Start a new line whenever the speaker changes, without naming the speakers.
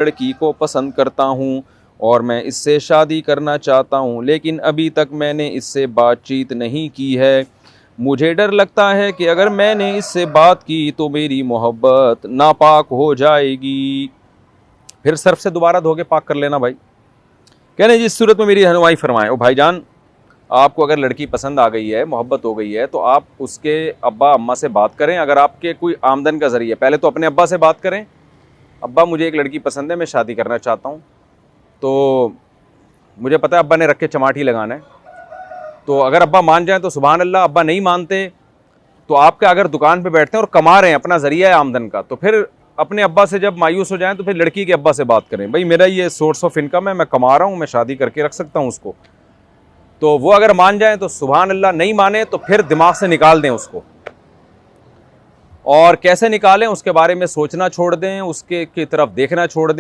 लड़की को पसंद करता हूँ और मैं इससे शादी करना चाहता हूँ, लेकिन अभी तक मैंने इससे बातचीत नहीं की है। मुझे डर लगता है कि अगर मैंने इससे बात की तो मेरी मोहब्बत नापाक हो जाएगी। फिर सर्फ से दोबारा धो के पाक कर लेना भाई। कहने जिस सूरत में मेरी रहनुमाई फरमाएं। ओ भाईजान, आपको अगर लड़की पसंद आ गई है, मोहब्बत हो गई है, तो आप उसके अब्बा अम्मा से बात करें। अगर आपके कोई आमदन का ज़रिया, पहले तो अपने अब्बा से बात करें, अब्बा मुझे एक लड़की पसंद है, मैं शादी करना चाहता हूँ, तो मुझे पता है अब्बा ने रख के चमाटी लगाना है, तो अगर अब्बा मान जाएं तो सुभान अल्लाह, अब्बा नहीं मानते तो आपके अगर दुकान पे बैठते हैं और कमा रहे हैं, अपना ज़रिया है आमदन का, तो फिर अपने अब्बा से जब मायूस हो जाएं तो फिर लड़की के अब्बा से बात करें, भाई मेरा ये सोर्स ऑफ इनकम है, मैं कमा रहा हूँ, मैं शादी करके रख सकता हूँ उसको। तो वो अगर मान जाएं तो सुभान अल्लाह, नहीं माने तो फिर दिमाग से निकाल दें उसको। और कैसे निकालें उसके बारे में सोचना छोड़ दें, उसके की तरफ देखना छोड़ दें।